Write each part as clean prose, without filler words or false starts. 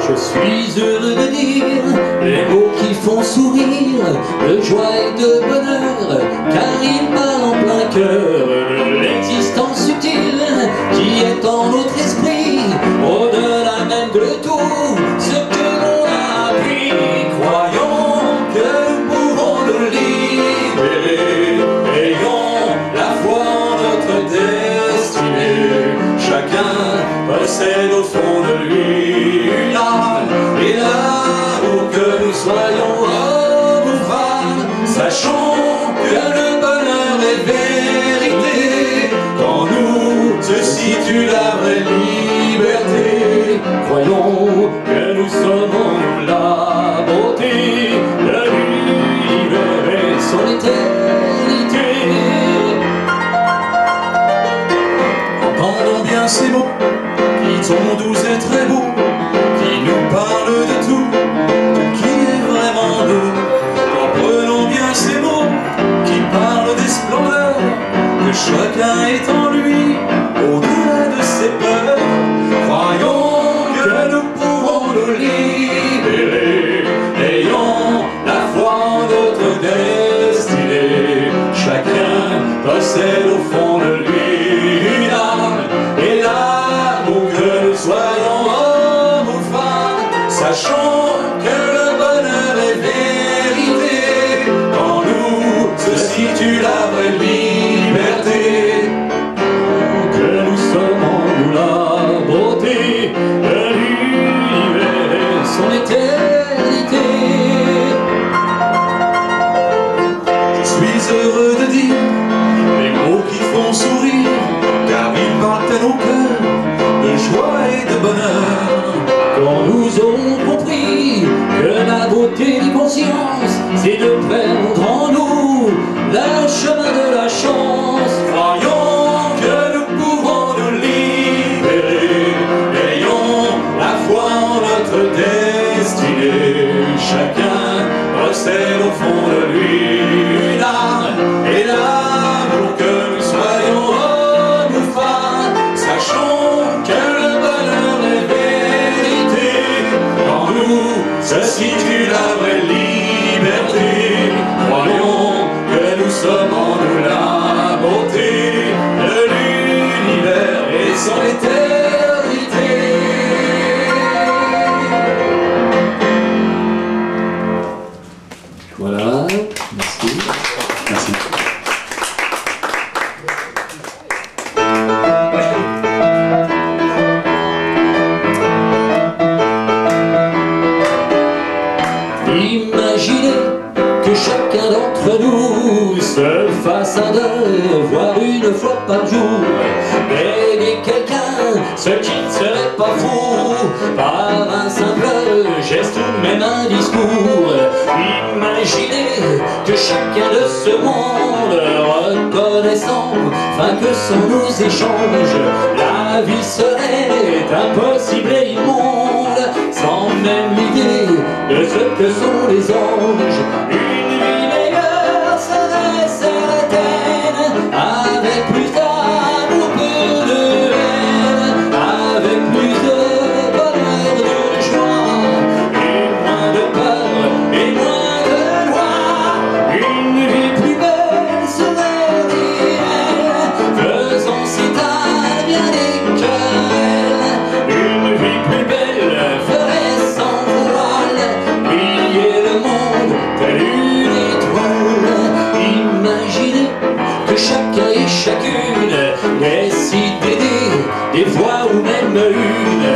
Je suis heureux de dire les mots qui font sourire, de joie et de bonheur, car ils parlent en plein cœur de l'existence subtile qui est en notre esprit, au-delà même de tout ce que l'on a appris. Croyons que nous pouvons nous libérer, ayons la foi en notre destinée. Chacun possède au fond de lui une âme et l'amour, que nous soyons hommes ou femmes. Sachons que le bonheur est vérité, qu'en nous se situe la vraie liberté. Croyons que nous sommes en nous la beauté de l'univers et son éternité. Entendons bien ces mots qui sont doux et très beaux, qui nous parlent de tout, qui est vraiment nous. Comprenons bien ces mots qui parlent des splendeurs que chacun est en lui, au-delà de ses peurs. Croyons que nous pouvons nous libérer, ayons la foi en notre destinée. Chacun possède au fond de lui une âme et l'amour, que nous soyons hommes ou femmes. Sachons que le bonheur est vérité, qu'en nous se situe la vraie liberté. Que nous sommes en nous la beauté de l'univers et son éternité. Je suis heureux de dire les mots qui font sourire, car ils parlent à nos cœurs de joie et de bonheur. Quand nous aurons compris que la beauté des consciences, c'est de prendre en nous le chemin de la chance. Croyons que nous pouvons nous libérer, ayons la foi en notre destinée. Chacun possède au fond de lui une âme et l'amour, que nous soyons hommes ou femmes. Sachons que le bonheur est vérité, qu'en nous se situe la vraie liberté. Croyons que nous sommes en nous la beauté de l'univers et son éternité. Voilà, merci. Merci. Imaginez que chacun d'entre nous se fasse un devoir une fois par jour, aider quelqu'un, ce qui ne serait pas fou, par un simple geste ou même un discours. Imaginez que chacun de ce monde, reconnaissant, enfin que sans nos échanges, la vie serait impossible et immonde, sans même l'idée de ce que sont les anges. Une vie meilleure serait certaine, avec plus d'amour, peu de haine, avec plus de bonheur, de joie, et moins de peur, et moins de loi. Une vie plus belle serait réelle, faisant s'éteindre bien des querelles. Une vie plus belle ferait sans voile briller le monde telle une étoile. Imaginez que chacun et chacune décide d'aider des fois ou même une,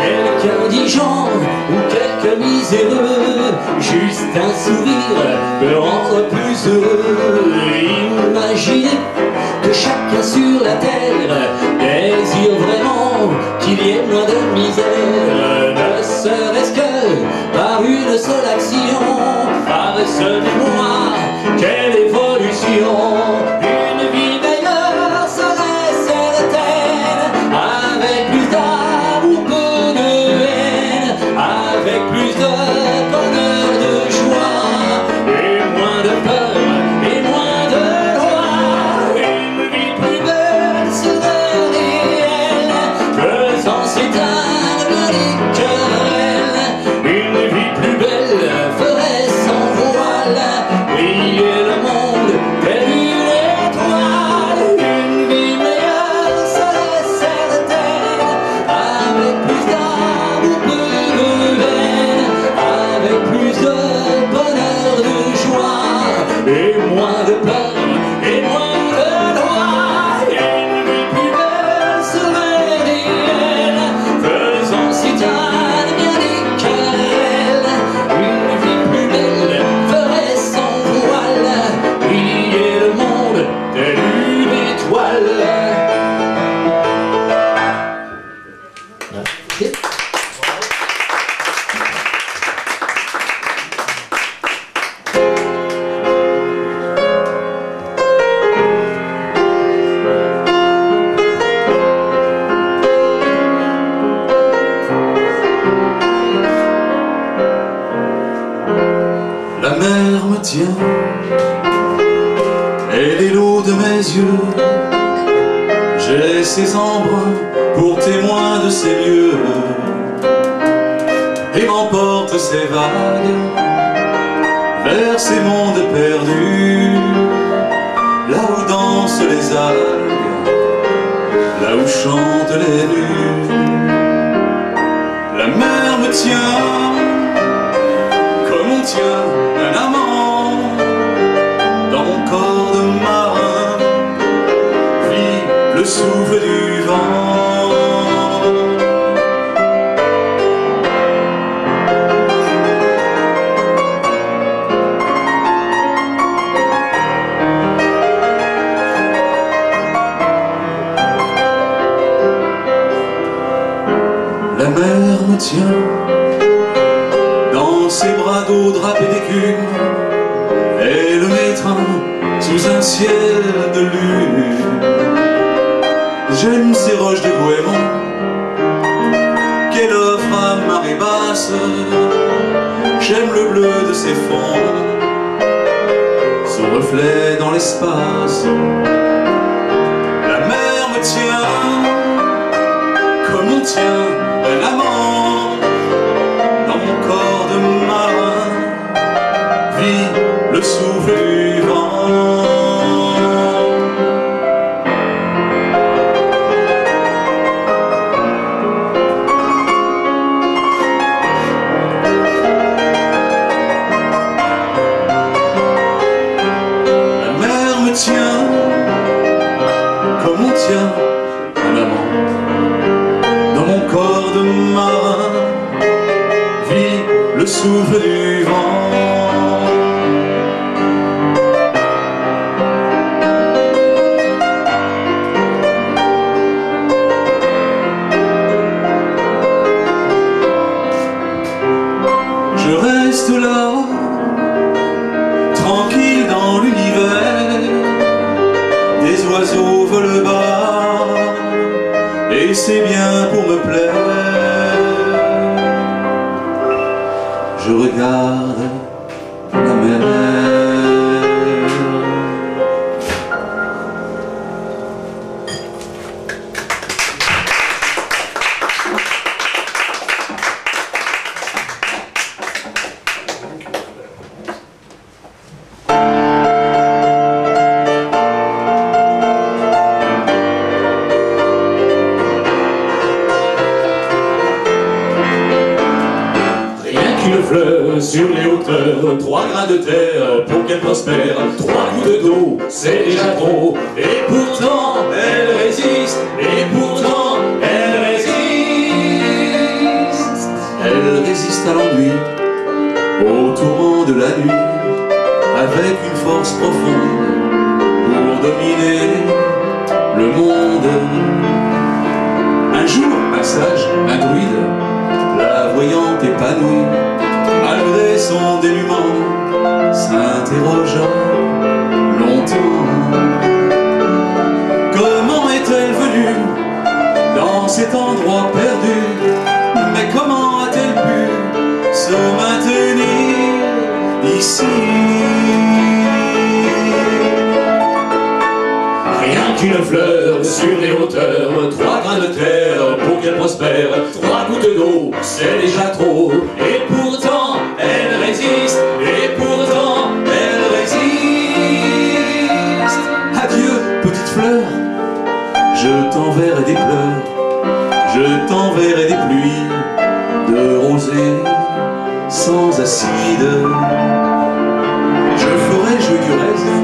quelqu'un indigent ou quelqu'un miséreux. Juste un sourire peut rendre plus heureux. Imaginez que chacun sur la terre désire vraiment qu'il y ait moins de misère, ne serait-ce que par une seule action, par ce mémoire. Quelle évolution! Une vie meilleure serait certaine, avec plus d'amour, peu de haine, avec plus de bonheur, de joie, et moins de peur, et moins de loi. Une vie plus belle serait réelle, faisant s'éteindre bien les querelles. bonheur, de joie, et moins de peur, et moins de loi. Une vie plus belle serait réelle, faisant citane bien des querelles. Une vie plus belle ferait sans voile briller le monde telle une étoile. La mer me tient, elle est l'eau de mes yeux. J'ai ses embruns pour témoins de ces lieux, et m'emporte ses vagues vers ces mondes perdus, là où dansent les algues, là où chantent les nues. La mer me tient comme on tient un amant dans mon corps de marin, vit le souffle du vent. La mer me tient dans ses bras d'eau drapés d'écume, elle m'étreint sous un ciel de lune. J'aime ces roches de goémon qu'elle offre à marée basse, j'aime le bleu de ses fonds, son reflet dans l'espace. La mer me tient comme on tient un amant dans mon corps de marin, vit le souffle du vent. La mer me tient comme on tient un amant dans mon corps de marin, vit le souffle du vent. Je reste là, tranquille dans l'univers, des oiseaux volent bas, et c'est bien pour me plaire. Je regarde la mer. Une fleur sur les hauteurs, 3 grains de terre pour qu'elle prospère, 3 gouttes d'eau, c'est déjà trop. Et pourtant elle résiste, et pourtant elle résiste. Elle résiste à l'ennui, au tourment de la nuit, avec une force profonde pour dominer le monde. Un jour, un sage, un druide, la voyante épanouie, malgré son dénuement, s'interrogea longtemps. Comment est-elle venue dans cet endroit perdu? Mais comment a-t-elle pu se maintenir ici? Rien qu'une fleur sur les hauteurs, 3 grains de terre pour qu'elle prospère, 3 gouttes d'eau, c'est déjà trop. Et pourtant elle résiste, et pourtant elle résiste. Adieu, petite fleur, je t'enverrai des pleurs, je t'enverrai des pluies de rosée sans acide. aride. Je ferai jeu du reste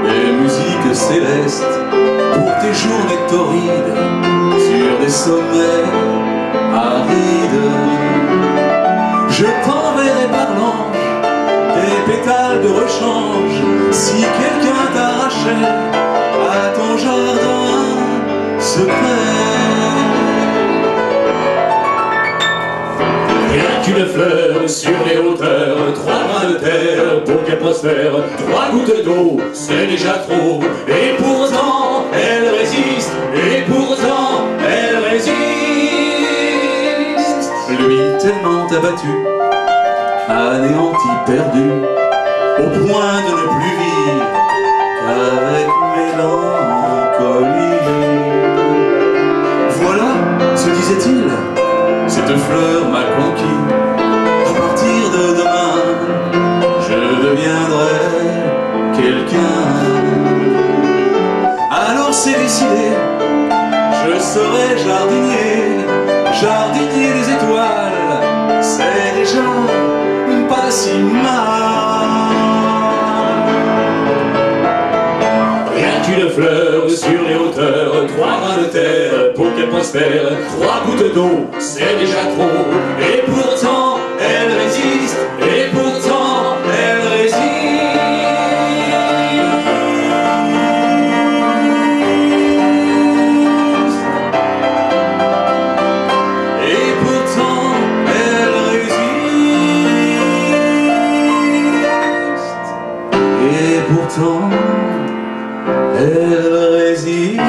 des musiques célestes pour tes journées torrides sur des sommets arides. Je t'enverrai par l'ange des pétales de rechange si quelqu'un t'arrachait à ton jardin secret. Rien qu'une fleur sur les hauteurs, 3 grains de terre pour qu'elle prospère, 3 gouttes d'eau, c'est déjà trop. Et pourtant, elle résiste, et pourtant, elle résiste. Lui tellement abattu, anéanti, perdu, au point de ne plus vivre qu'avec mélancolie. Voilà, se disait-il, cette fleur m'a conquis. À partir de demain, je deviendrai quelqu'un. Alors c'est décidé, je serai jardinier, jardinier des étoiles. C'est déjà pas si mal. Rien qu'une fleur sur les hauteurs, 3 grains de terre pour qu'elle prospère, 3 gouttes d'eau, c'est déjà trop. Et pourtant, elle résiste, et pourtant, elle résiste. Et pourtant, elle résiste. Et pourtant, elle résiste.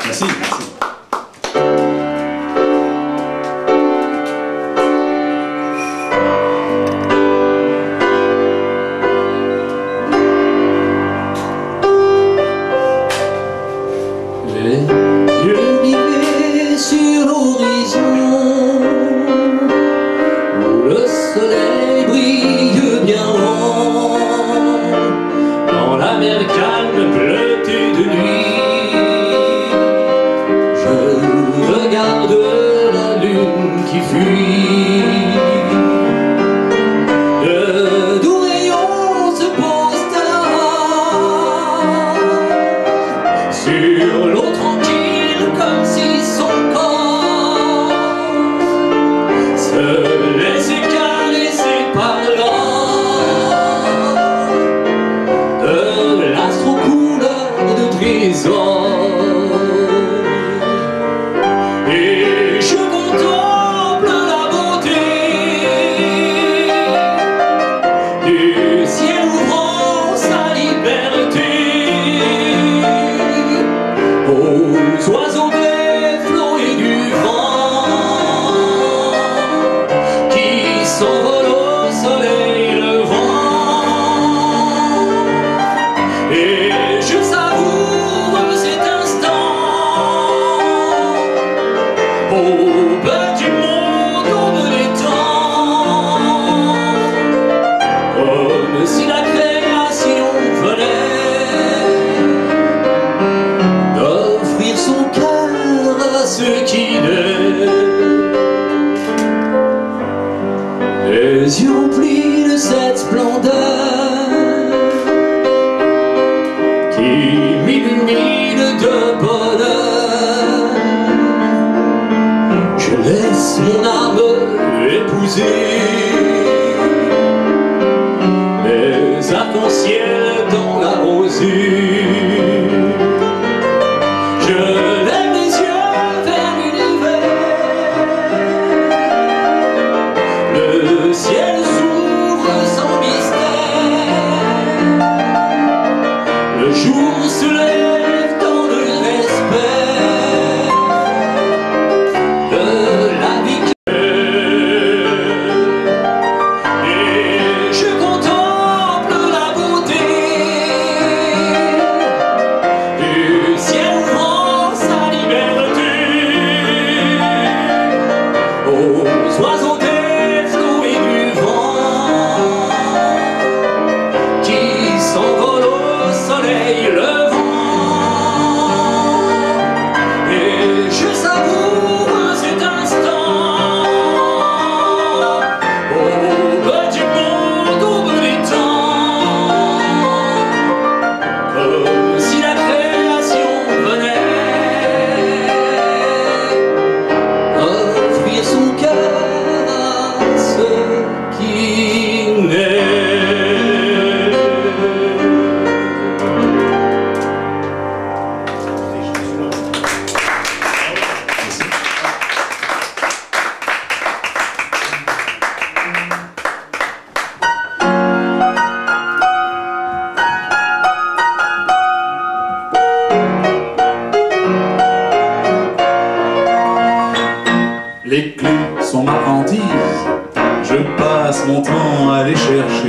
Merci, merci. Les yeux rivés sur l'horizon, où le soleil brille bien haut, dans la mer calme bleutée de nuit, je regarde la lune qui fuit. De doux rayons se posent sur l'eau tranquille, comme si son corps se laissait caresser par l'or de l'astro-couleur de trésor. Et je contemple la beauté du ciel ouvrant sa liberté aux oiseaux des flots et du vent qui s'envolent au soleil levant. Et je savoure cet instant au bas du monde on me détend, comme si la création venait d'offrir son cœur à ceux qui naissent. Les yeux remplis de cette splendeur qui m'illumine de bonheur, je laisse mon âme épouser les arcs-en-ciel dans la rosure. Je lève les yeux vers l'univers, le ciel s'ouvre sans mystère, le jour se lève dans le respect de la vie qui est. Et je contemple la beauté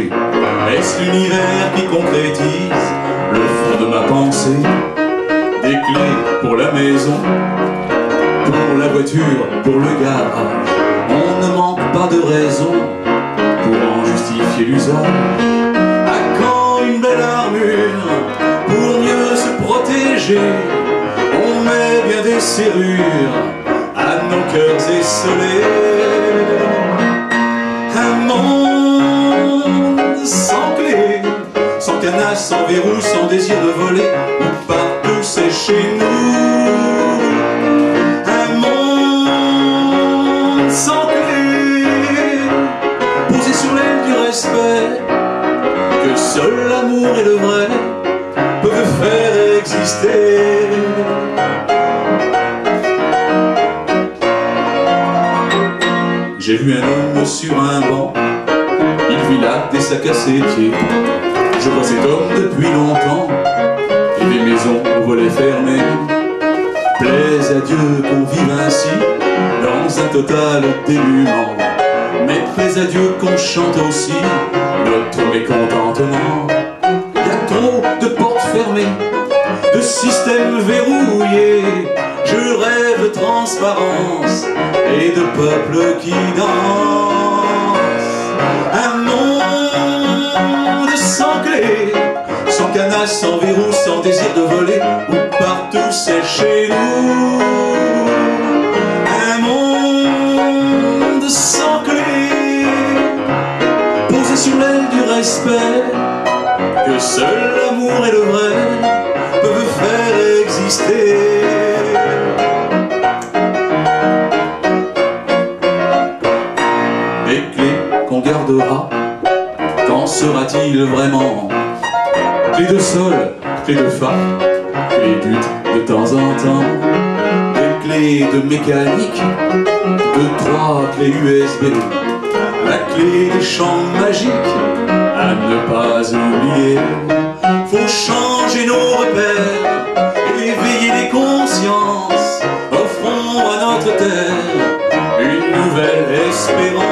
marché? Est-ce l'univers qui concrétise le fond de ma pensée? Des clés pour la maison, pour la voiture, pour le garage. On ne manque pas de raison pour en justifier l'usage. À quand une belle armure pour mieux se protéger? On met bien des serrures à nos cœurs esselés. Un monde sans clé, sans cadenas, sans verrou, sans désir de voler, où partout c'est chez nous. Un monde sans clé, posé sur l'aile du respect, que seul l'amour et le vrai peuvent faire exister. J'ai vu un homme sur un banc, il vit là des sacs à ses pieds. Je vois cet homme depuis longtemps, et des maisons aux volets fermés. Plaise à Dieu qu'on vive ainsi, dans un total dénuement. Mais plaise à Dieu qu'on chante aussi notre mécontentement. Il y a trop de portes fermées, de systèmes verrouillés. Je rêve de transparence et de peuple qui danse. Un monde sans clé, sans cadenas, sans verrou, sans désir de voler, où partout c'est chez nous. Un monde sans clé, posé sur l'aile du respect, que seul l'amour et le vrai peuvent faire exister. Des clés qu'on gardera, qu'en sera-t-il vraiment? Clés de sol, clés de fa, clés d'ut de temps en temps. Des clés de mécanique, de 3 clés USB. La clé des champs magiques, à ne pas oublier. Faut changer nos repères, éveiller les consciences. Offrons à notre terre une nouvelle espérance.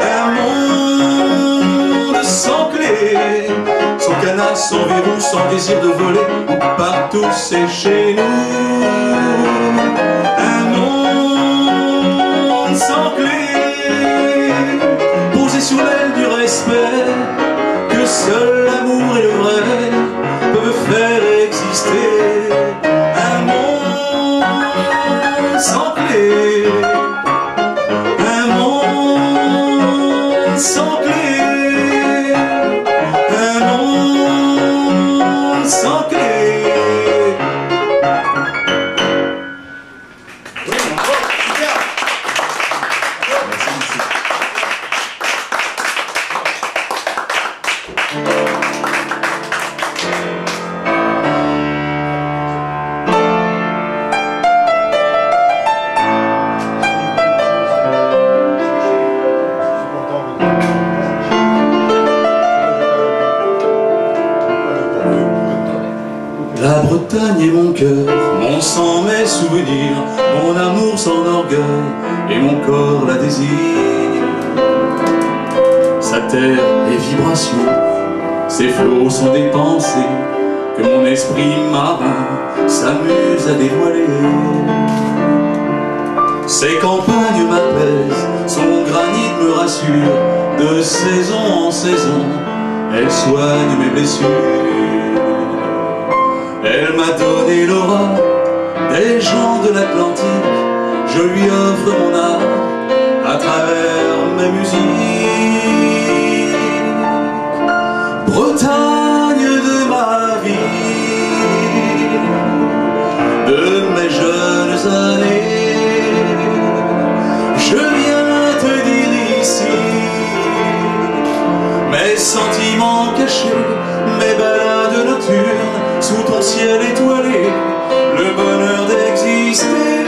Un monde sans clé, sans cadenas, sans verrou, sans désir de voler, où partout c'est chez nous. Un monde sans clé, posé sur l'aile du respect, que seul l'amour et le vrai peuvent faire exister. Un monde sans clé, un monde sans clé, un monde sans clé. La Bretagne est mon cœur, mon sang, mes souvenirs, mon amour, son orgueil, et mon corps la désire. Sa terre est vibration, ses flots sont des pensées que mon esprit marin s'amuse à dévoiler. Ses campagnes m'apaisent, son granit me rassure, de saison en saison, elle soigne mes blessures. Elle m'a donné l'aura des gens de l'Atlantique, je lui offre mon art à travers mes musiques. Bretagne de ma vie, de mes jeunes années, je viens te dire ici mes sentiments cachés, mes balades nocturnes sous ton ciel étoilé, le bonheur d'exister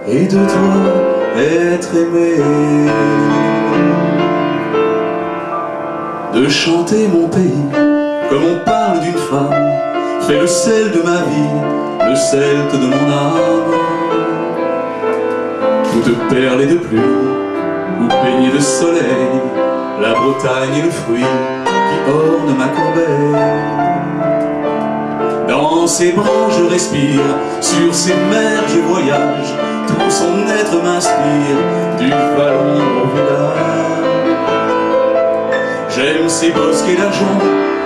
et de toi être aimé, de chanter mon pays comme on parle d'une femme, fait le sel de ma vie, le celte de mon âme. Toute perle et de pluie, baigné de soleil, la Bretagne est le fruit qui orne ma corbeille. Dans ses bras je respire, sur ses mers je voyage, tout son être m'inspire, du vallon au village. J'aime ses bosquets d'argent,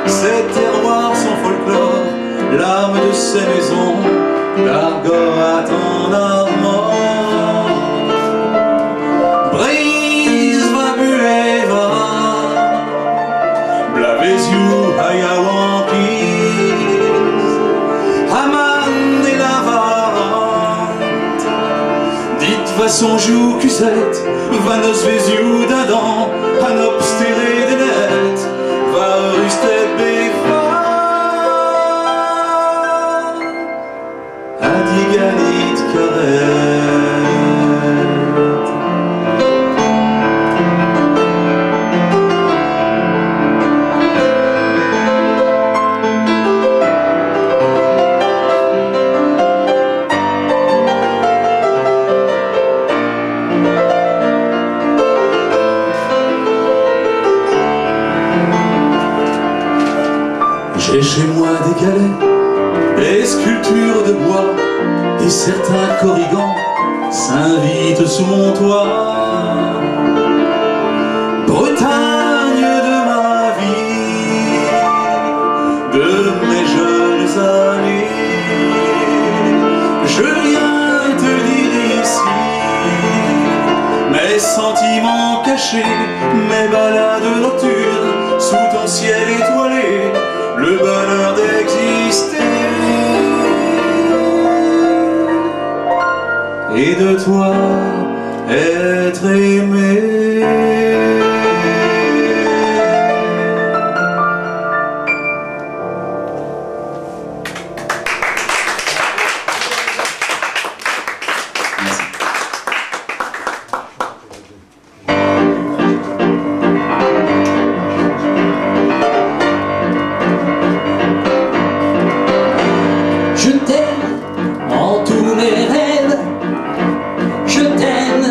ses terroirs, son folklore, l'âme de ses maisons, d'Argoat en Armand. Brise va bueva, Blavéziou, Ayawankis, Haman et Lavarante. Dites va son joue cusette, va nos Véziou d'Adam, Hanop stéré de net, va rustet béfa. Adiganit karet. J'ai chez moi des galets, des sculptures de bois, et certains corrigans s'invitent sous mon toit. Bretagne de ma vie, de mes jeunes années, je viens te dire ici mes sentiments cachés, mes balades nocturnes sous ton ciel étoilé, le bonheur d'exister et de toi être aimé. Je t'aime en tous mes rêves, je t'aime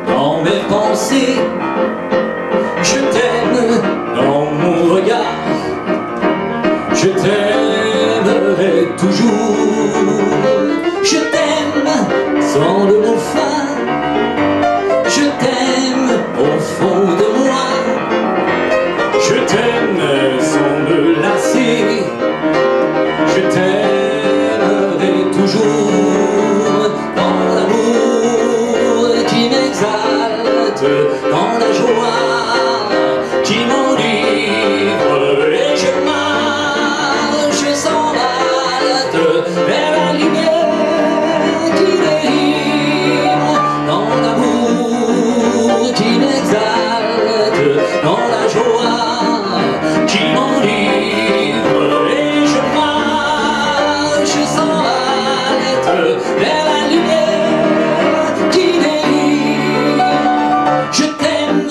dans mes pensées, je t'aime dans mon regard, je t'aimerai toujours. Je t'aime sans le mot fin, je t'aime au fond de moi, je t'aime sans me lasser, je t'aimerai toujours dans l'amour qui m'exalte, dans la joie qui m'enivre, et je marche sans hâte vers la lumière qui délivre, dans l'amour qui m'exalte, dans la joie qui m'enivre, et je marche sans hâte vers la lumière qui délivre. Je t'aime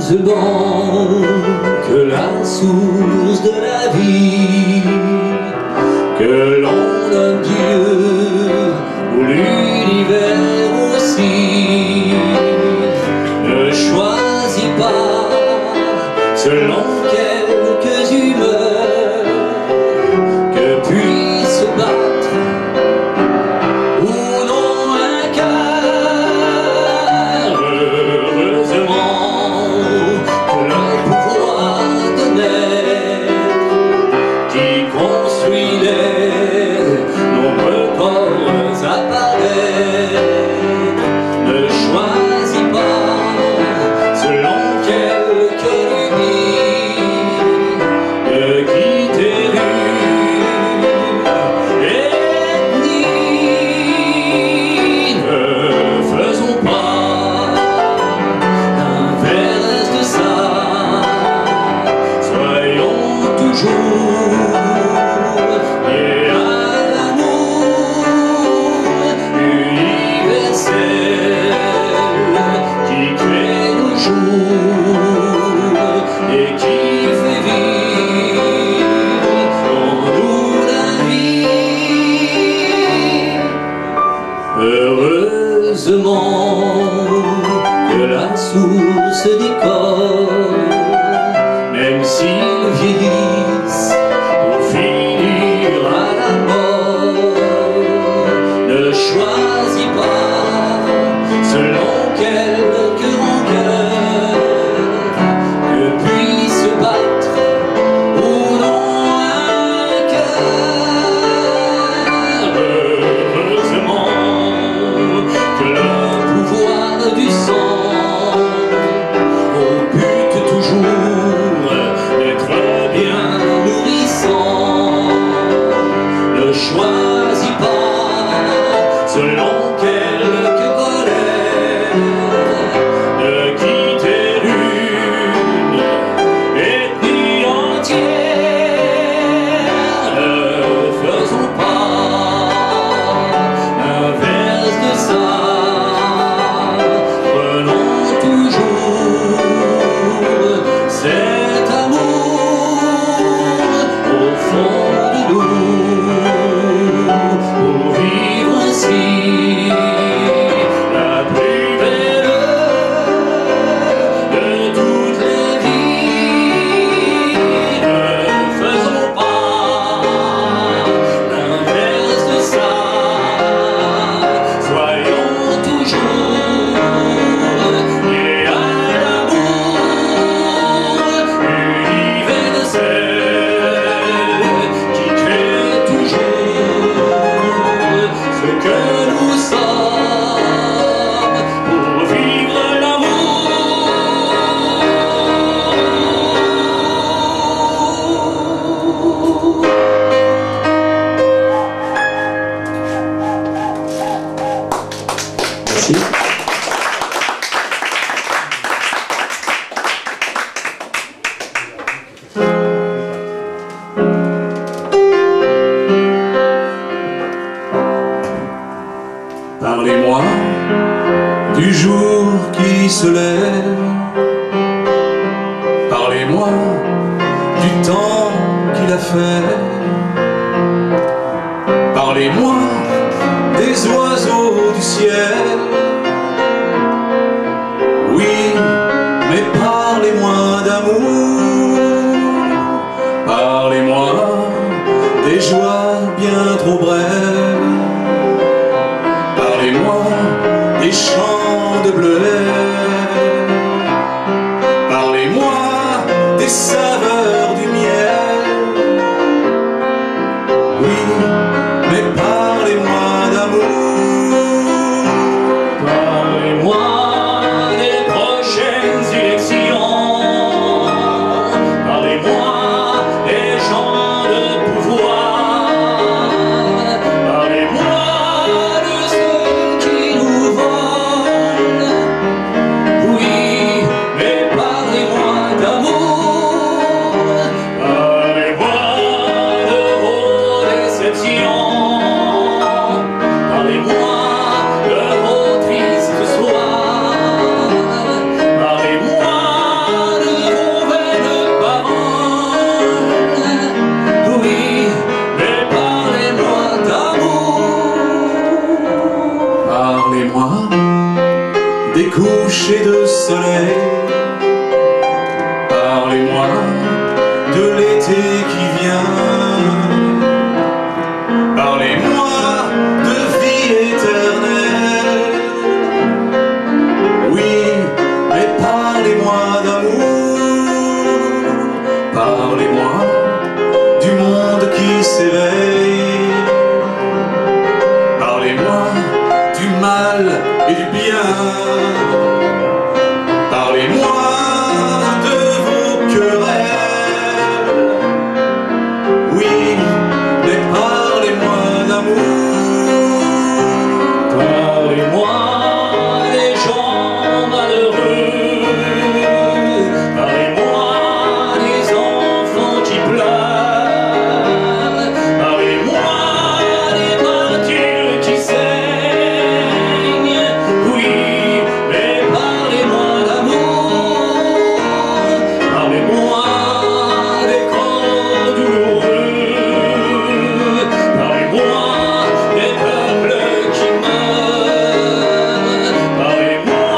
heureusement que la source de la vie, que l'on nomme Dieu ou l'univers aussi, ne choisit pas selon quelques humeurs que puisse battre ou non un cœur. Heureusement que le pouvoir de naître qui construit les nombreux corps à paraître ne choisit pas selon quelques lubies de quitter et qui fait vivre en nous la vie. Heureusement que la source des corps, même s'ils vieillissent pour finir à la mort, ne choisit pas selon quelques rancœurs que puisse battre ou non un cœur. Heureusement que le pouvoir du sang, au but toujours d'être bien nourrissant, ne choisit pas selon quelques colères de quitter une ethnie entière. Ne faisons pas l'inverse de ça, prenons toujours cet amour au fond de nous pour vivre ainsi la plus belle de toutes les vies. Ne faisons pas l'inverse de ça, soyons toujours liés à l'amour universel qui crée toujours ce que nous sommes pour vivre l'amour. Merci. Parlez-moi du jour qui se lève, parlez-moi du temps qu'il a fait, parlez-moi des oiseaux du ciel. Oui, mais parlez-moi d'amour, parlez-moi des joies bien trop brèves, parlez-moi des champs de bleuets, parlez-moi des saveurs du miel. Oui, mais parlez-moi d'amour, Parlez-moi des prochaines élections, parlez-moi des gens de pouvoir, parlez-moi de ceux qui nous volent. Oui, mais parlez-moi d'amour, coucher de soleil. Parlez-moi de l'été qui vient. Parlez-moi de vie éternelle. Oui, mais parlez-moi d'amour. Parlez-moi du monde qui s'éveille. Parlez-moi du mal et du bien. Parlez-moi de vos querelles. Oui, mais parlez-moi d'amour. Parlez-moi des gens malheureux. Parlez-moi des enfants qui pleurent. Parlez-moi des martyrs qui saignent. Oui, mais parlez-moi d'amour. Parlez-moi des corps douloureux. Parlez-moi des peuples qui meurent. Parlez-moi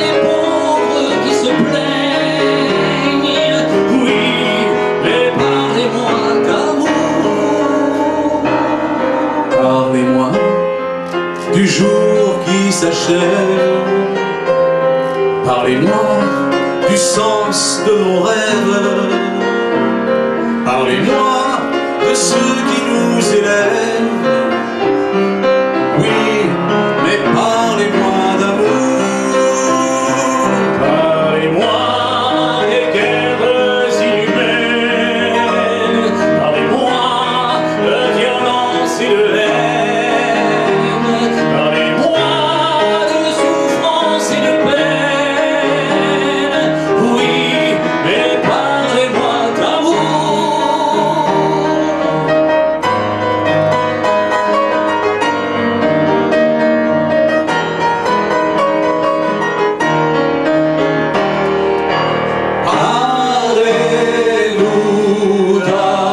des pauvres qui se plaignent. Oui, mais parlez-moi d'amour. Parlez-moi du jour qui s'achève. Parlez-moi du sens de nos rêves. Parlez-moi de ceux qui nous élèvent. Oui, mais parlez-moi d'amour. Parlez-moi des guerres inhumaines. Parlez-moi de violence et de haine. Parlez-moi de souffrance et de peine. Oui, mais parlez-moi d'amour. Parlez-nous d'amour.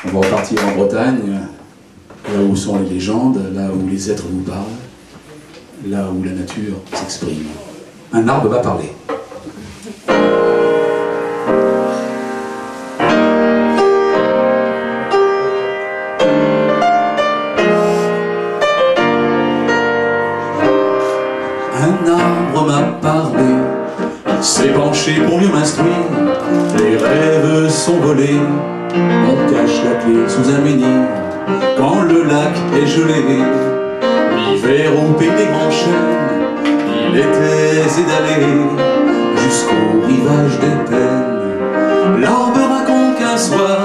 On va repartir en Bretagne, là où sont les légendes, là où les êtres nous parlent, là où la nature s'exprime. Un arbre va parler. Un arbre m'a parlé, il s'est penché pour mieux m'instruire. Les rêves sont volés, on cache la clé sous un menhir. Quand le lac est gelé, l'hiver au pays des grands chênes, il était aisé d'aller jusqu'au rivage des peines. L'arbre raconte qu'un soir,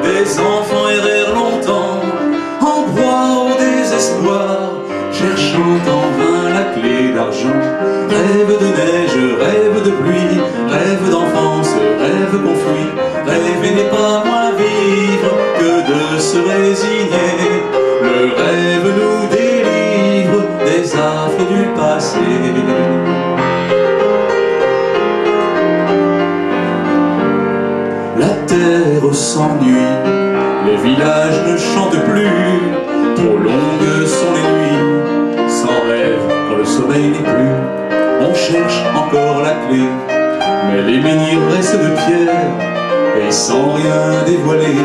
des enfants errèrent longtemps, en proie au désespoir, cherchant en vain la clé d'argent. Rêve de neige, rêve de pluie, rêve d'enfance, rêve qu'on fuit. Rêver n'est pas moins vivre que de se résigner. Le rêve nous délivre des affres du passé. La terre s'ennuie, les villages ne chantent plus. Trop longues sont les nuits, sans rêve quand le sommeil n'est plus. On cherche encore la clé, mais les menhirs restent de pierre, et sans rien dévoiler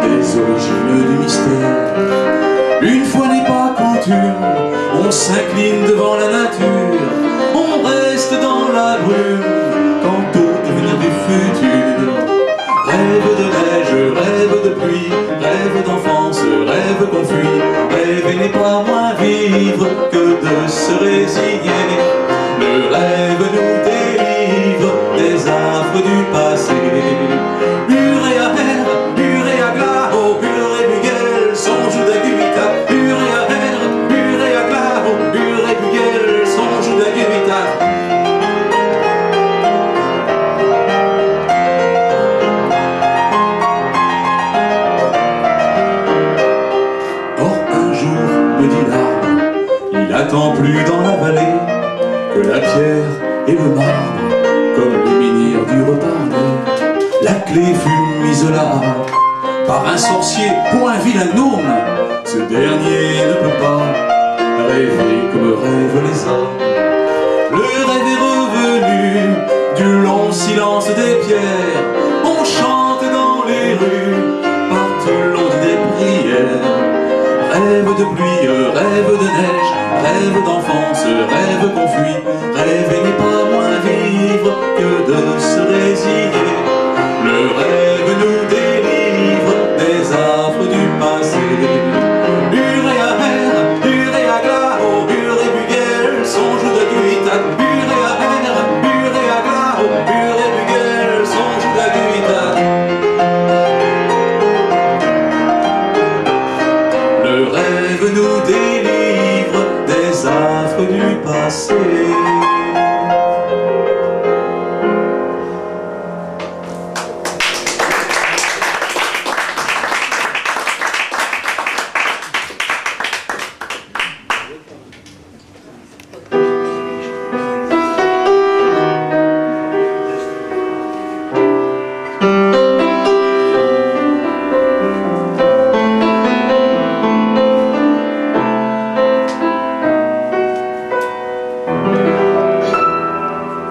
des origines du mystère. Une fois n'est pas coutume, on s'incline devant la nature, on reste dans la brume, quant au devenir du futur. Rêve de neige, rêve de pluie, rêve d'enfance, rêve qu'on fuit. Rêver n'est pas moins vivre que de se résigner. Le rêve nous délivre des affres du passé. Urea her, urea glao, ure bugel, son juda gumita. Urea her, urea glao, ure bugel, son juda gumita. pour un vilain gnome. Ce dernier ne peut pas rêver comme rêvent les hommes. Le rêve est revenu du long silence des pierres. On chante dans les rues, partout l'on dit des prières. Rêve de pluie, rêve de neige, rêve d'enfance, rêve qu'on fuit. Rêver n'est pas moins vivre que de se résigner. Le rêve nous délivre des affres du passé. Uréaher, uréaglao, urébugel, songe de guitac. Uréaher, uréaglao, urébugel, songe de guitac. Le rêve nous délivre des affres du passé.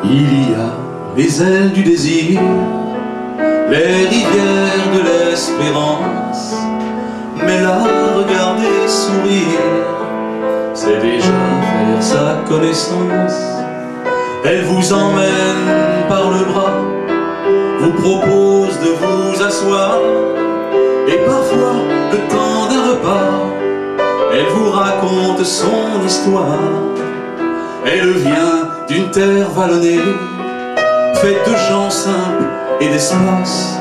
Il y a les ailes du désir, les rivières de l'espérance, mais là, regardez sourire, c'est déjà faire sa connaissance. Elle vous emmène par le bras, vous propose de vous asseoir, et parfois, le temps d'un repas, elle vous raconte son histoire. Elle vient d'une terre vallonnée, faite de gens simples et d'espace,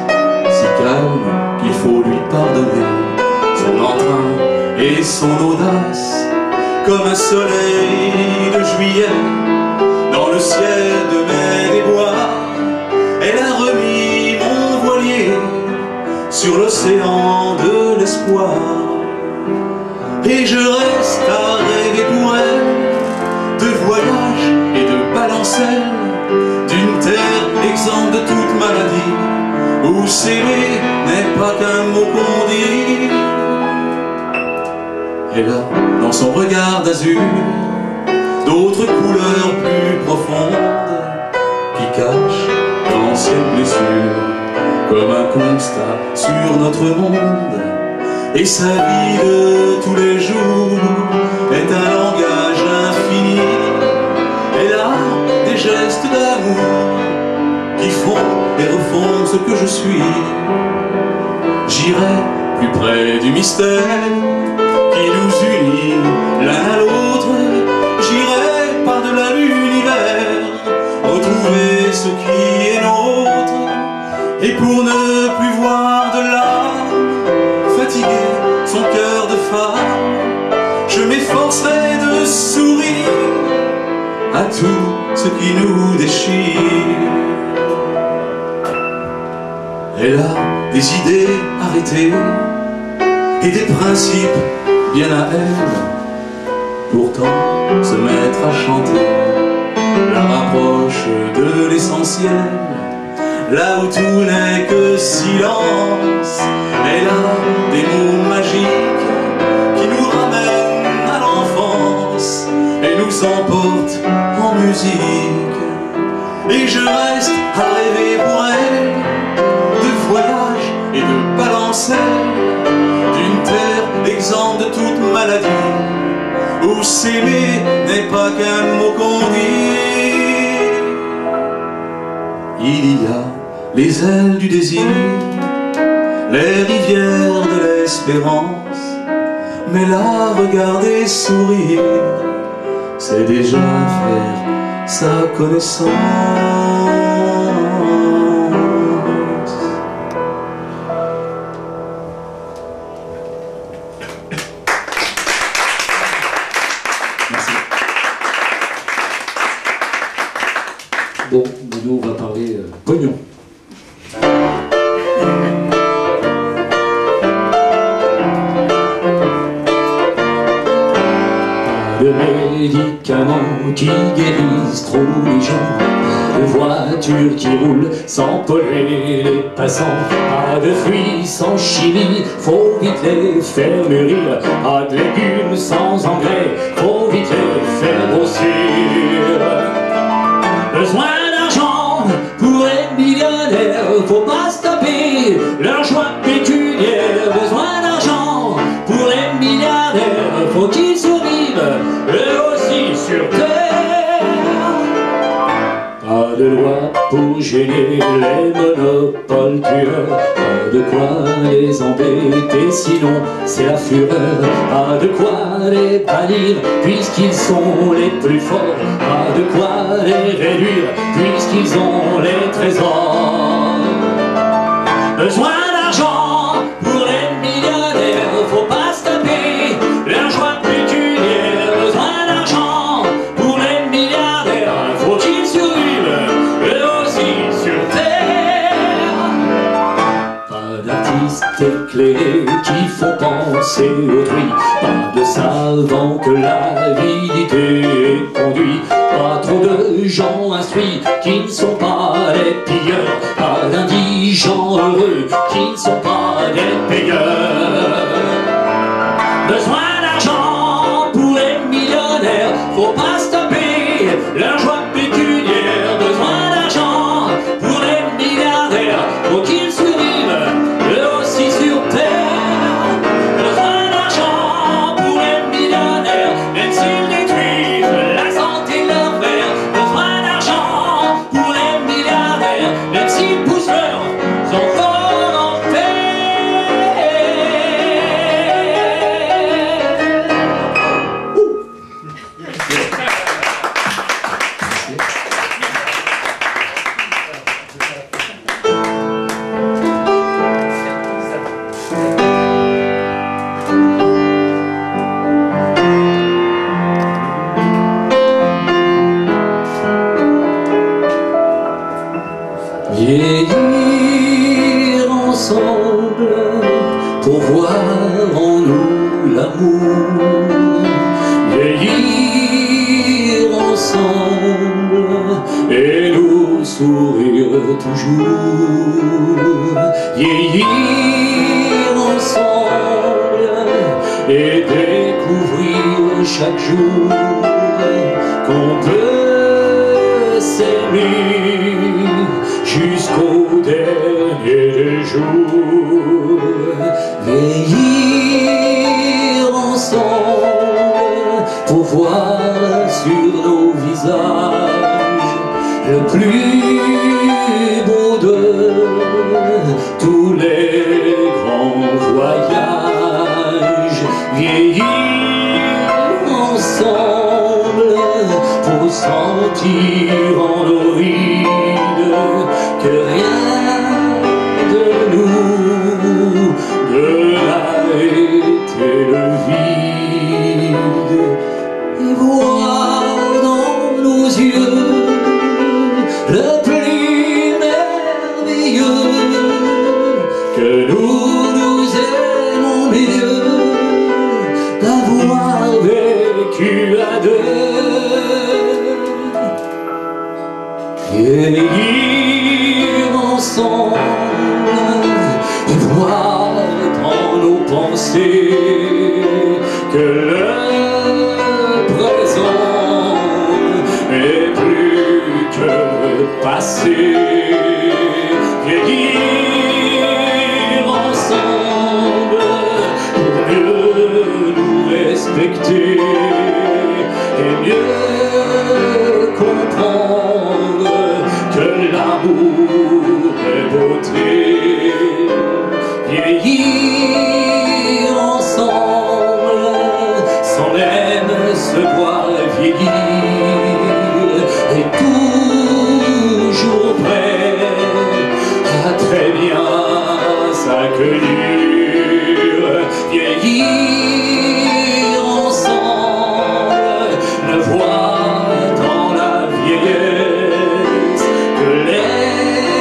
si calme qu'il faut lui pardonner son entrain et son audace. Comme un soleil de juillet dans le ciel de mai des bois, elle a remis mon voilier sur l'océan de l'espoir. Et je reste à rêver pour elle de voyage et de balancelle, d'une terre exempte de toute maladie, où s'aimer n'est pas qu'un mot qu'on dit. Elle a dans son regard d'azur d'autres couleurs plus profondes qui cachent d'anciennes blessures, comme un constat sur notre monde. Et sa vie de tous les jours est un langage infini. Elle a des gestes d'amour qui font et refont ce que je suis. J'irai plus près du mystère qui nous unit l'un à l'autre. J'irai par-delà l'univers retrouver ce qui est nôtre. Et pour ne plus voir de l'âme fatiguer son cœur de femme, je m'efforcerai de sourire à tout ce qui nous déchire. Elle a des idées arrêtées et des principes bien à elle. Pourtant, se mettre à chanter la rapproche de l'essentiel. Là où tout n'est que silence, elle a des mots magiques qui nous ramènent à l'enfance et nous emportent en musique. Et je reste à rêver pour elle de voyage et de balancelle, d'une terre exempte de toute maladie, où s'aimer n'est pas qu'un mot qu'on dit. Il y a les ailes du désir, les rivières de l'espérance, mais là, regardez sourire, c'est déjà faire sa connaissance. Merci. Bon, nous on va parler pognon. De médicaments qui guérissent trop les gens, de voitures qui roulent sans polluer les passants, pas de fruits sans chimie, faut vite les faire mûrir, pas de légumes sans engrais, faut vite les faire grossir. Besoin d'argent pour être millionnaire, faut pas stopper leur joie pécuniaire. Besoin d'argent pour les milliardaires, faut qu'ils survivent eux aussi sur terre. Pas de loi pour gêner les monopoles tueurs, pas de quoi les embêter sinon c'est la fureur, pas de quoi les bannir puisqu'ils sont les plus forts, pas de quoi les réduire puisqu'ils ont les trésors. Besoin d'argent pour les millionnaires, faut pas se taper leur joie pécuniaire. Besoin d'argent pour les milliardaires, faut qu'ils survivent eux aussi sur terre. Pas d'artistes éclairés qui font penser autrui, pas de savants que l'avidité conduit, pas trop de gens instruits qui ne sont pas les pilleurs, pas d'indigents heureux qui ne sont pas des payeurs. Besoin d'argent pour les millionnaires, faut pas stopper leur joie pécuniaire. Besoin d'argent pour les milliardaires, faut qu'ils survivent eux aussi sur terre. Besoin d'argent pour les millionnaires, même s'ils détruisent la santé de leurs frères. Besoin d'argent pour les milliardaires, même s'ils poussent leurs enfants en enfer. Vieillir ensemble pour voir en nous l'amour. Vieillir ensemble et nous sourire toujours. Vieillir ensemble et découvrir chaque jour qu'on peut s'aimer jusqu'au dernier des jours. Veillir ensemble pour voir sur nos visages le plus beau de tous les grands voyages. Vieillir ensemble pour sentir en nos rides que rien de nous ne l'a été le vide, et voir dans nos yeux le plus merveilleux, que nous aimons mieux d'avoir vécu à deux. Vieillir ensemble et voir dans nos pensées que le présent est plus que le passé. Vieillir ensemble pour mieux nous respecter et mieux comprendre que l'amour est beauté. Vieillir ensemble sans même se voir vieillir, et toujours prêt à très bien s'accueillir. Vieillir ensemble, ne voir dans la vieillesse que les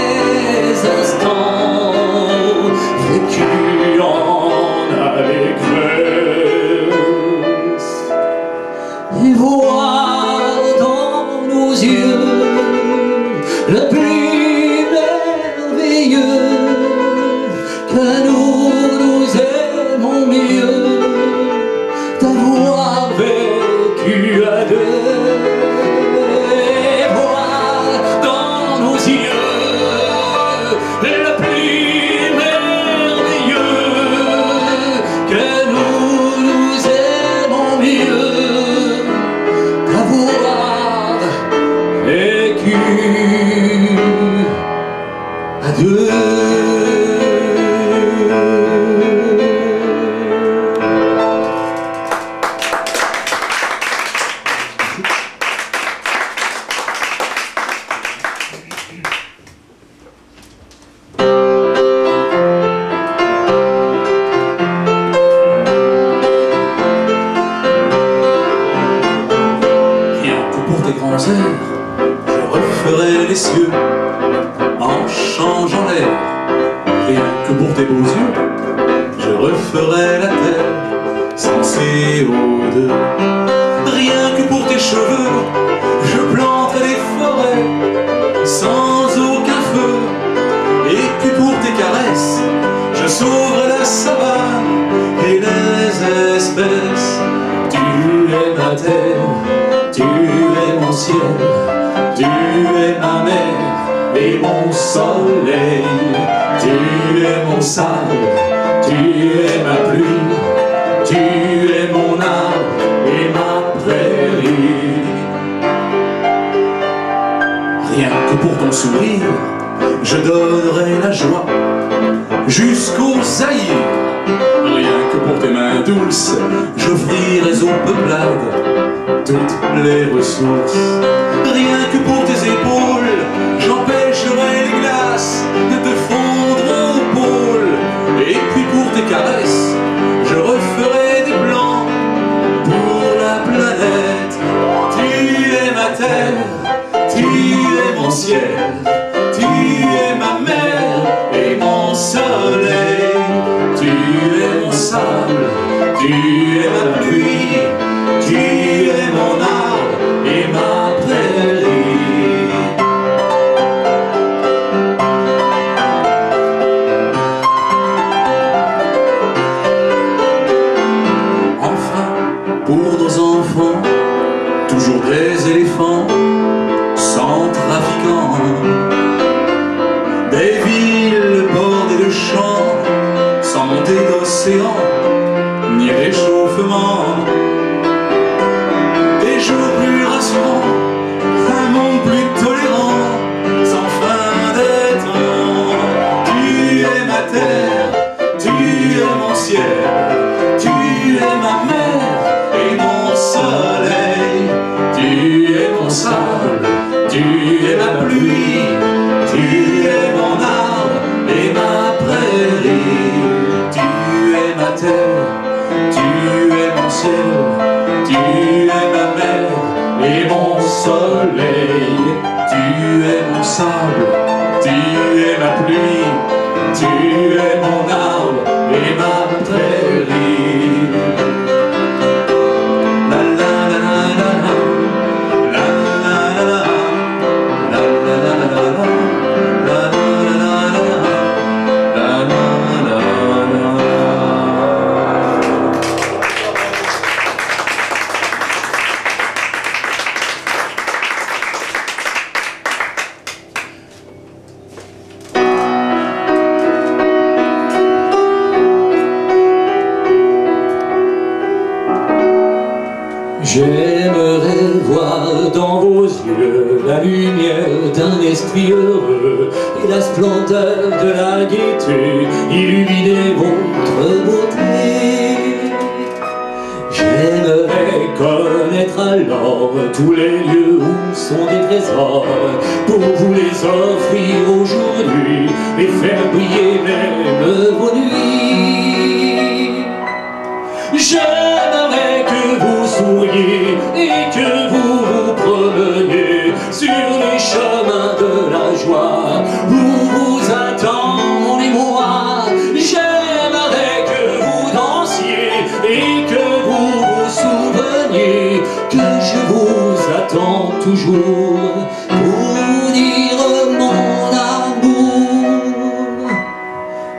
deux. Je referai les cieux en changeant l'air. Rien que pour tes beaux yeux, je referai la terre sans CO2. Rien que pour tes cheveux, je planterai des forêts sans aucun feu. Et puis pour tes caresses, je sauverai la savane et les espèces. Tu es ma terre, tu es mon ciel, tu es ma mer et mon soleil. Tu es mon sable, tu es ma pluie, tu es mon arbre et ma prairie. Rien que pour ton sourire, je donnerai la joie jusqu'au Zaïre. Rien que pour tes mains douces, j'offrirai aux peuplades toutes les ressources. Rien que pour tes épaules, j'empêcherai les glaces de te fondre au pôle. Et puis pour tes caresses, je referai des plans pour la planète. Tu es ma terre, tu es mon ciel, tu es ma mer et mon soleil. Tu es mon sable, tu es ma pluie, tu es mon arbre et ma prairie. Enfin, pour nos enfants, toujours des éléphants sans trafiquants, des villes bordées de champs sans montée d'océan ni réchauffement. Des jours plus rassurants, un monde plus tolérant, sans fin de temps. Tu es ma terre, tu es mon ciel, tu es ma mer et mon soleil. Tu es mon sable, tu es ma pluie, tu es mon arbre et ma prairie. Tu es ma terre, tu es mon ciel, tu es ma mer et mon soleil. Tu es mon sable, tu es ma pluie, tu es mon arbre et ma prairie. La la la la la, la la la la, la la la la, la la la la, la la la la. J'aimerais voir dans vos yeux la lumière d'un esprit heureux et la splendeur de la gaieté illuminer votre beauté. J'aimerais connaître alors tous les lieux où sont des trésors pour vous les offrir aujourd'hui et faire briller même vos nuits. J'aimerais que vous souriez et que vous vous promeniez sur les chemins de la joie où vous attendez moi. J'aimerais que vous dansiez et que vous vous souveniez que je vous attends toujours pour dire mon amour.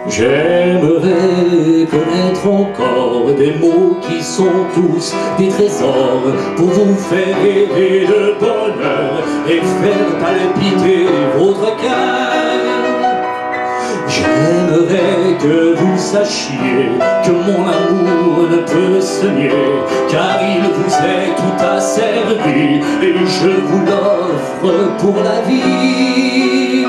J'aimerais connaître encore des mots qui sont tous des trésors pour vous faire rêver de bonheur et faire palpiter votre cœur. J'aimerais que vous sachiez que mon amour ne peut se nier, car il vous est tout asservi et je vous l'offre pour la vie.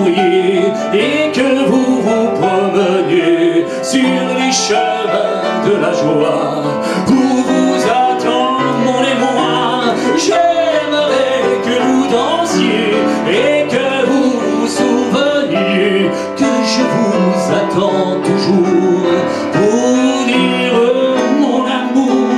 souriez et que vous vous promeniez sur les chemins de la joie où vous attend mon émoi. J'aimerais que vous dansiez et que vous vous souveniez que je vous attends toujours pour dire mon amour.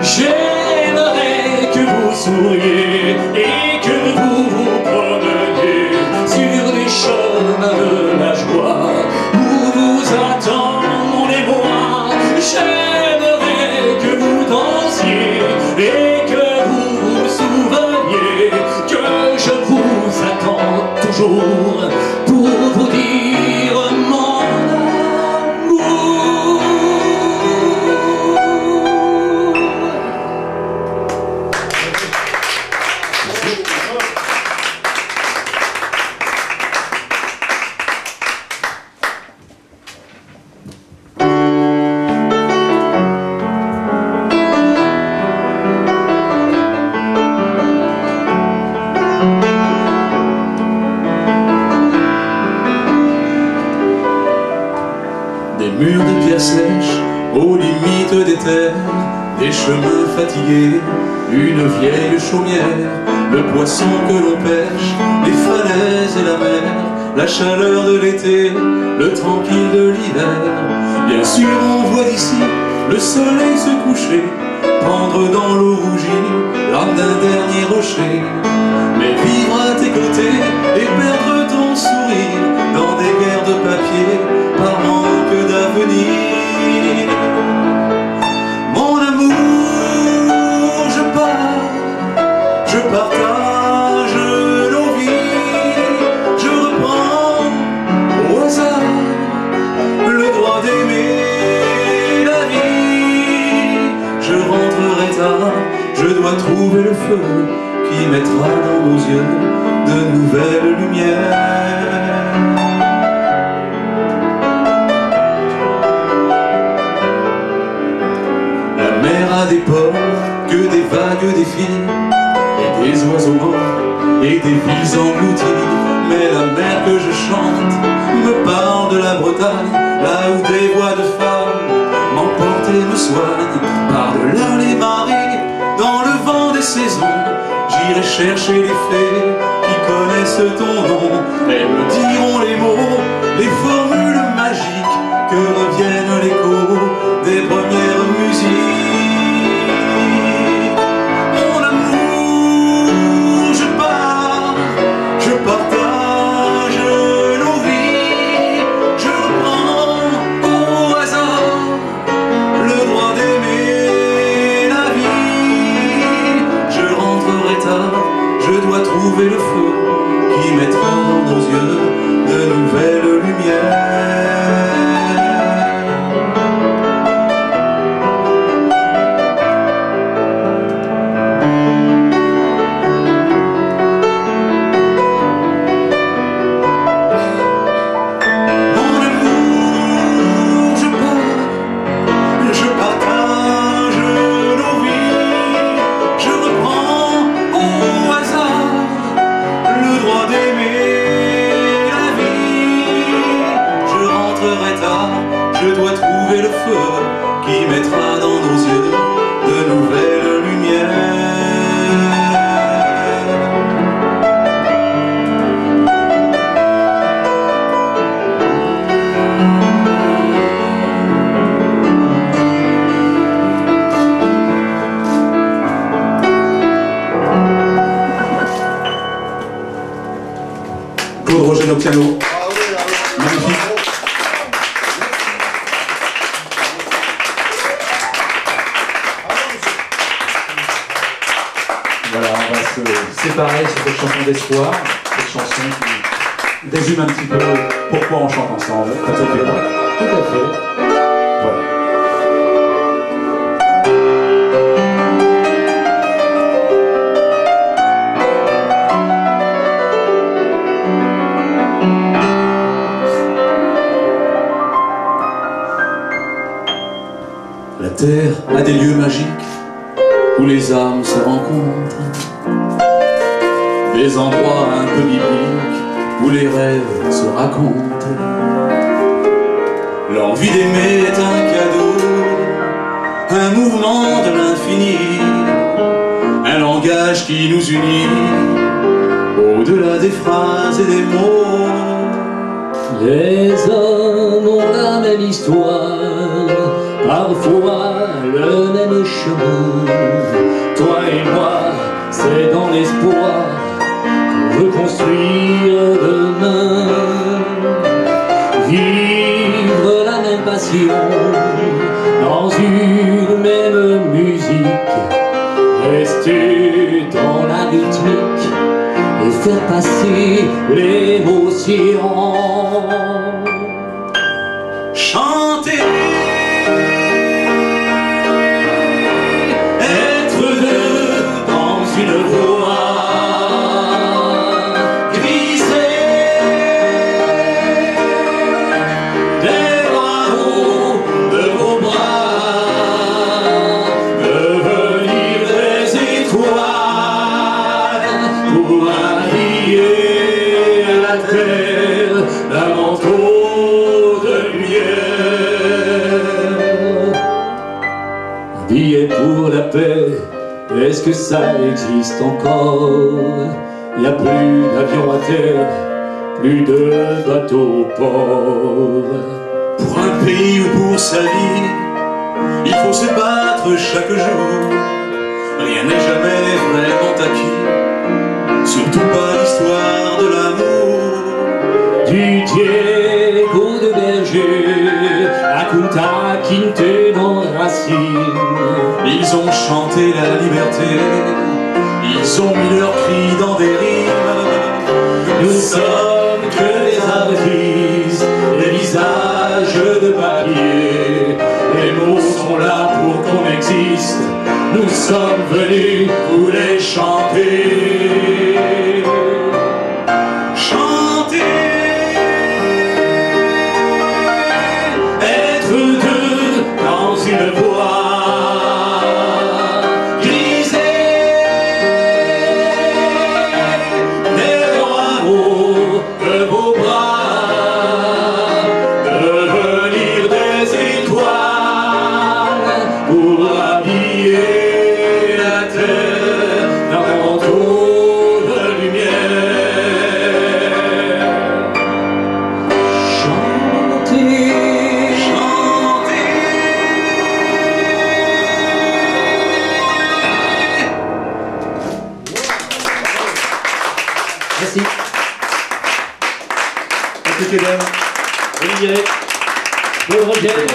J'aimerais que vous souriez et que vous vous promeniez sur les chemins de la joie où vous attend mon émoi. J'aimerais que vous dansiez et que vous vous souveniez que je vous attends toujours pour vous dire mon amour. Des murs de pierre sèche aux limites des terres, des chemins fatigués, une vieille chaumière, le poisson que l'on pêche, les falaises et la mer, la chaleur de l'été, le tranquille de l'hiver. Bien sûr on voit d'ici le soleil se coucher, pendre dans l'eau rougie l'âme d'un dernier rocher. Mais vivre à tes côtés et perdre ton sourire dans des guerres de papier par manque d'avenir. Mon amour, je partage nos vies, je reprends au hasard le droit d'aimer la vie. Je rentrerai tard, je dois trouver le feu qui mettra dans nos yeux de nouvelles lumières. La mer a des ports, que des vagues défilent, et des oiseaux morts, et des villes englouties. Mais la mer que je chante me parle de la Bretagne, là où des voix de femmes m'emportent et me soignent. Par-delà les marées, dans le vent des saisons, j'irai chercher les fées qui connaissent ton nom. Elles me diront les mots, les formules magiques, que revienne l'écho des premières musiques. Mon amour, je partage nos vies, je reprends au hasard le droit d'aimer la vie. Je rentrerai tard, je dois trouver le feu qui mettra dans nos yeux de nouvelles lumières. Mon amour, je partage nos vies, je reprends au hasard le droit d'aimer la vie. Je rentrerai tard, je dois trouver le feu qui mettra dans nos yeux de nouvelles lumières. Claude Roger au piano. Magnifique. Voilà, on va se séparer sur cette chanson d'espoir, cette chanson qui résume un petit peu pourquoi on chante ensemble. Tout à fait. Voilà. terre a des lieux magiques où les âmes se rencontrent, des endroits un peu bibliques où les rêves se racontent. L'envie d'aimer est un cadeau, un mouvement de l'infini, un langage qui nous unit au-delà des phrases et des mots. Les hommes ont la même histoire, parfois le même chemin. Toi et moi, c'est dans l'espoir qu'on veut construire demain. Vivre la même passion dans une même musique, rester dans la rythmique et faire passer l'émotion. Chanter, être deux dans une voie, glisser des bras hauts de vos bras, devenir des étoiles pour habiller la terre d'un manteau de lumière. Un billet pour la paix, est-ce que ça existe encore? Y a plus d'avions à terre, plus de bateaux au port. Pour un pays ou pour sa vie, il faut se battre chaque jour. Rien n'est jamais vraiment acquis, surtout pas l'histoire de l'amour. Du Diego de Berger à Kunta Kinte dans Racine, Ils ont chanté la liberté, ils ont mis leurs cris dans des rimes. nous sommes que des artistes, des visages de papier. Les mots sont là pour qu'on existe, nous sommes venus vous les chanter. Chanter, Être deux dans une voie, griser des bras hauts de vos bras, devenir des étoiles pour habiller la terre d'un manteau de lumière. Chanter. Merci. Olivier. Bonne regaine.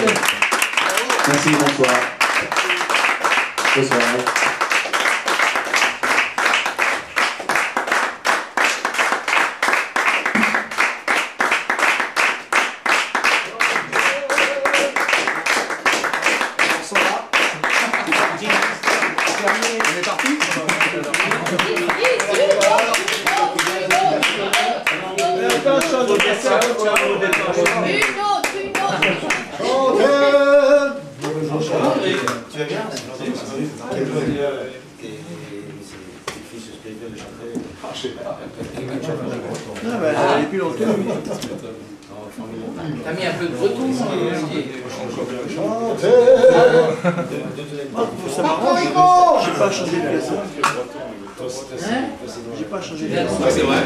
Merci, bonsoir. Bonsoir. T'as mis un peu de breton. Ça m'arrange, j'ai pas changé de pièce. J'ai pas changé de pièce. C'est vrai.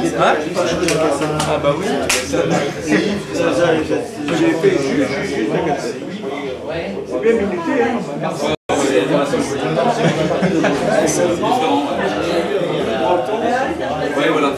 J'ai pas changé de pièce. Ah bah oui. J'ai fait juste la casse. C'est bien minuté, hein. ouais, voilà.